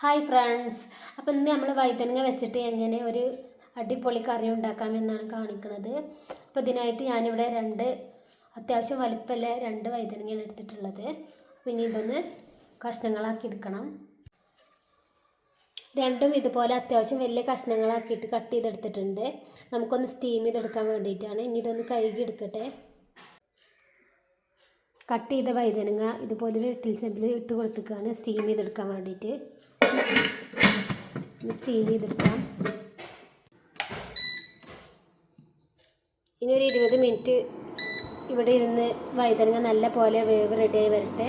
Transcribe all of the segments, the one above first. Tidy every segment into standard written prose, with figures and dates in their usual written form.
Hi friends, അപ്പോൾ ഇന്ന് നമ്മൾ വഴുതനങ്ങ വെച്ചിട്ട് എങ്ങനെ ഒരു അടിപൊളി കറി ഉണ്ടാക്കാമെന്നാണ് കാണിക്കുന്നത്. അപ്പോൾ ഇതിനായിട്ട് ഞാനിവിടെ അത്യാവശ്യം വലിപ്പമുള്ള 2 വഴുതനങ്ങയാണ് എടുത്തിട്ടുള്ളത്. അപ്പോൾ ഇനി ഇതൊന്ന് കഷ്ണങ്ങളാക്കി എടുക്കണം. രണ്ടും ഇതുപോലെ അത്യാവശ്യം വലിയ കഷ്ണങ്ങളാക്കിയിട്ട് കട്ട് ചെയ്തെടുത്തിട്ടുണ്ട്. നമുക്കൊന്ന് സ്റ്റീം ചെയ്തെടുക്കാൻ വേണ്ടിയിട്ടാണ്. ഇനി ഇതൊന്ന് കഴുകി എടുക്കട്ടെ. കട്ട് ചെയ്ത വഴുതനങ്ങ ഇതുപോലൊരു ഇഡ്ഡലി ചെമ്പിൽ ഇട്ട് കൊടുത്തിട്ടാണ് സ്റ്റീം ചെയ്തെടുക്കാൻ വേണ്ടിയിട്ട്. സ്റ്റീം ചെയ്തെടുക്കാം. ഇനി ഒരു 20 മിനിറ്റ് ഇവിടെ ഇരുന്ന് വഴുതനങ്ങ നല്ല പോലെ വേവ് റെഡിയായി വരട്ടെ.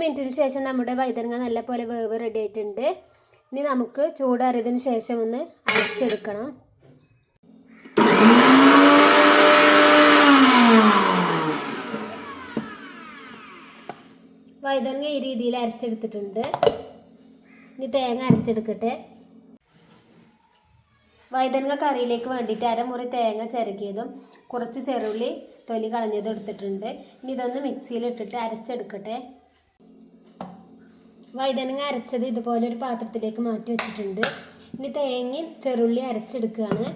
മിനിറ്റിന് ശേഷം നമ്മുടെ വഴുതനങ്ങ നല്ല പോലെ വേവ് റെഡി ആയിട്ടുണ്ട്. ഇനി നമുക്ക് ചൂടാറിയതിന് ശേഷം ഒന്ന് അരച്ചെടുക്കണം. വഴുതനങ്ങ ഈ രീതിയിൽ അരച്ചെടുത്തിട്ടുണ്ട്. ഇനി തേങ്ങ അരച്ചെടുക്കട്ടെ. വഴുതനങ്ങ കറിയിലേക്ക് വേണ്ടിയിട്ട് അരമുറി തേങ്ങ ചിരകിയതും കുറച്ച് ചെറുള്ളി തൊലി കളഞ്ഞതും എടുത്തിട്ടുണ്ട്. ഇനി ഇതൊന്ന് മിക്സിയിലിട്ടിട്ട് അരച്ചെടുക്കട്ടെ. വഴുതനങ്ങ അരച്ചത് ഇതുപോലെ ഒരു പാത്രത്തിലേക്ക് മാറ്റി വെച്ചിട്ടുണ്ട്. ഇനി തേങ്ങയും ചെറുള്ളി അരച്ചെടുക്കുകയാണ്.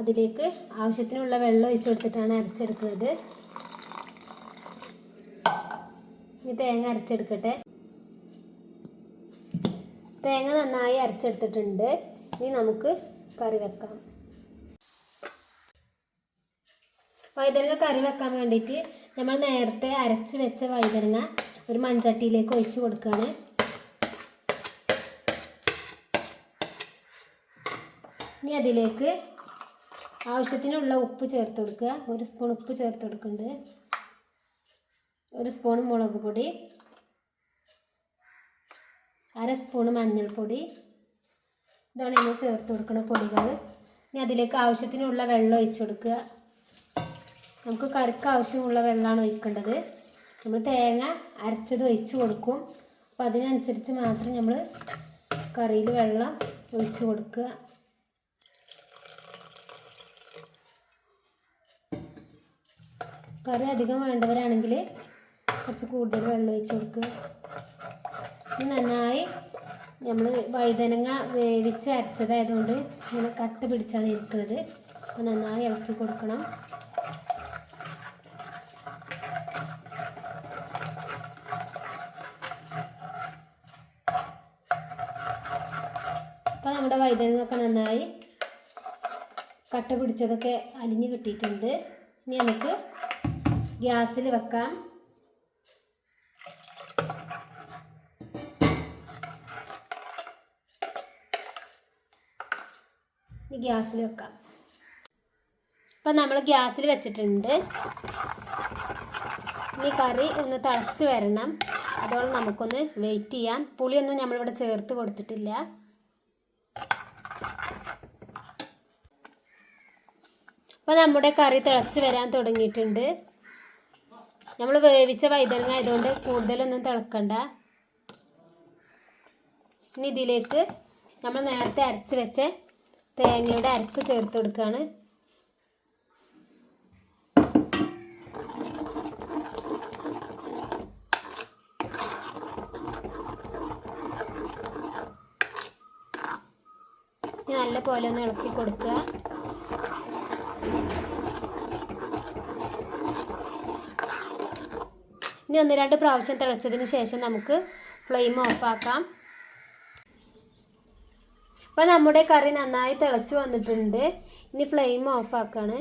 അതിലേക്ക് ആവശ്യത്തിനുള്ള വെള്ളം ഒഴിച്ചു കൊടുത്തിട്ടാണ് അരച്ചെടുക്കുന്നത്. ഇനി തേങ്ങ അരച്ചെടുക്കട്ടെ. തേങ്ങ നന്നായി അരച്ചെടുത്തിട്ടുണ്ട്. ഇനി നമുക്ക് കറി വെക്കാം. വഴുതനങ്ങ കറി വെക്കാൻ വേണ്ടിയിട്ട് നമ്മൾ നേരത്തെ അരച്ച് വെച്ച വഴുതനങ്ങ ഒരു മൺചട്ടിയിലേക്ക് ഒഴിച്ച് കൊടുക്കുകയാണ്. ഇനി അതിലേക്ക് ആവശ്യത്തിനുള്ള ഉപ്പ് ചേർത്ത് കൊടുക്കുക. 1 സ്പൂൺ ഉപ്പ് ചേർത്ത് കൊടുക്കുന്നുണ്ട്. 1 സ്പൂൺ മുളക് പൊടി, 1/2 സ്പൂൺ മഞ്ഞൾപ്പൊടി. ഇതാണ് നമ്മൾ ചേർത്ത് കൊടുക്കുന്ന പൊടികൾ. ഇനി അതിലേക്ക് ആവശ്യത്തിനുള്ള വെള്ളം ഒഴിച്ചു കൊടുക്കുക. നമുക്ക് കറിക്ക് ആവശ്യമുള്ള വെള്ളമാണ് ഒഴിക്കേണ്ടത്. നമ്മൾ തേങ്ങ അരച്ചത് ഒഴിച്ച് കൊടുക്കും. അപ്പോൾ അതിനനുസരിച്ച് മാത്രം നമ്മൾ കറിയിൽ വെള്ളം ഒഴിച്ച് കൊടുക്കുക. കറി അധികം വേണ്ടവരാണെങ്കിൽ കുറച്ച് കൂടുതൽ വെള്ളം ഒഴിച്ച് കൊടുക്കുക. ഇത് നന്നായി നമ്മൾ വഴുതനങ്ങ വേവിച്ച് അരച്ചതായതുകൊണ്ട് ഇങ്ങനെ കട്ട പിടിച്ചാണ് ഇരിക്കുന്നത്. അപ്പോൾ നന്നായി ഇളക്കി കൊടുക്കണം. അപ്പോൾ നമ്മുടെ വഴുതനങ്ങയൊക്കെ നന്നായി കട്ട പിടിച്ചതൊക്കെ അലിഞ്ഞ് കിട്ടിയിട്ടുണ്ട്. ഇനി നമുക്ക് ഗ്യാസിൽ വെക്കാം. ഗ്യാസിൽ വെക്കാം. അപ്പം നമ്മൾ ഗ്യാസിൽ വെച്ചിട്ടുണ്ട്. ഇനി കറി ഒന്ന് തിളച്ച് വരണം. അതോളം നമുക്കൊന്ന് വെയിറ്റ് ചെയ്യാം. പുളിയൊന്നും നമ്മളിവിടെ ചേർത്ത് കൊടുത്തിട്ടില്ല. അപ്പം നമ്മുടെ കറി തിളച്ച് വരാൻ തുടങ്ങിയിട്ടുണ്ട്. നമ്മൾ വേവിച്ച വഴുതനങ്ങ ആയതുകൊണ്ട് കൂടുതലൊന്നും തിളക്കണ്ട. ഇനി ഇതിലേക്ക് നമ്മൾ നേരത്തെ അരച്ച് വെച്ച തേങ്ങയുടെ അരപ്പ് ചേർത്ത് കൊടുക്കുകയാണ്. ഇനി നല്ല പോലെ ഒന്ന് ഇളക്കി കൊടുക്കുക. ഇനി 1-2 പ്രാവശ്യം തിളച്ചതിന് ശേഷം നമുക്ക് ഫ്ലെയിം ഓഫാക്കാം. അപ്പോൾ നമ്മുടെ കറി നന്നായി തിളച്ച് വന്നിട്ടുണ്ട്. ഇനി ഫ്ലെയിം ഓഫാക്കാണ്.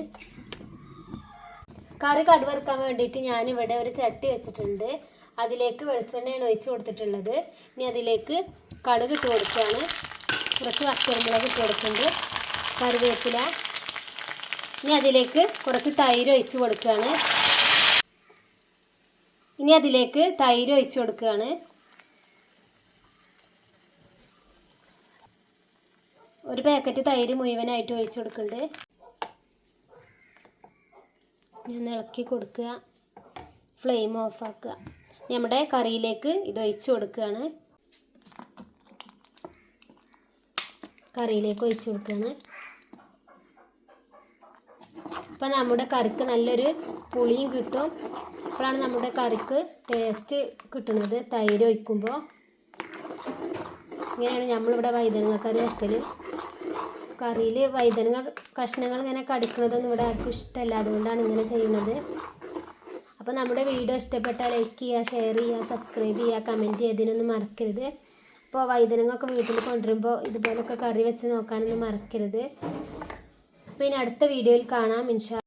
കറി കടുവറുക്കാൻ വേണ്ടിയിട്ട് ഞാനിവിടെ ഒരു ചട്ടി വെച്ചിട്ടുണ്ട്. അതിലേക്ക് വെളിച്ചെണ്ണയാണ് ഒഴിച്ച് കൊടുത്തിട്ടുള്ളത്. ഇനി അതിലേക്ക് കടുക് ഇട്ട് കൊടുക്കുകയാണ്. കുറച്ച് പച്ചമുളക് ഇട്ട് കൊടുക്കുന്നുണ്ട്. കറിവേപ്പില. ഇനി അതിലേക്ക് കുറച്ച് തൈര് ഒഴിച്ച് കൊടുക്കുകയാണ്. ഇനി അതിലേക്ക് തൈര് ഒഴിച്ച് കൊടുക്കുകയാണ്. ഒരു പാക്കറ്റ് തൈര് മുഴുവനായിട്ട് ഒഴിച്ച് കൊടുക്കുന്നുണ്ട്. ഞാൻ ഇളക്കി കൊടുക്കുക. ഫ്ലെയിം ഓഫാക്കുക. നമ്മുടെ കറിയിലേക്ക് ഇത് ഒഴിച്ച് കൊടുക്കുകയാണ്. കറിയിലേക്ക് ഒഴിച്ച് കൊടുക്കുകയാണ്. അപ്പം നമ്മുടെ കറിക്ക് നല്ലൊരു പുളിയും കിട്ടും. അപ്പോഴാണ് നമ്മുടെ കറിക്ക് ടേസ്റ്റ് കിട്ടുന്നത് തൈര് ഒഴിക്കുമ്പോൾ. ഇങ്ങനെയാണ് നമ്മളിവിടെ വഴുതനങ്ങ കറി വെക്കൽ. കറിയിൽ വഴുതനങ്ങ കഷ്ണങ്ങൾ ഇങ്ങനെ കടിക്കുന്നതൊന്നും ഇവിടെ ആർക്കും ഇഷ്ടമല്ല, അതുകൊണ്ടാണ് ഇങ്ങനെ ചെയ്യുന്നത്. അപ്പോൾ നമ്മുടെ വീഡിയോ ഇഷ്ടപ്പെട്ടാൽ ലൈക്ക് ചെയ്യുക, ഷെയർ ചെയ്യുക, സബ്സ്ക്രൈബ് ചെയ്യുക, കമൻറ്റ് ചെയ്യുന്നതിനൊന്നും മറക്കരുത്. അപ്പോൾ വഴുതനങ്ങ ഒക്കെ വീട്ടിൽ കൊണ്ടുവരുമ്പോൾ ഇതുപോലൊക്കെ കറി വെച്ച് നോക്കാനൊന്നും മറക്കരുത്. അപ്പോൾ ഇനി അടുത്ത വീഡിയോയിൽ കാണാം ഇൻഷാ.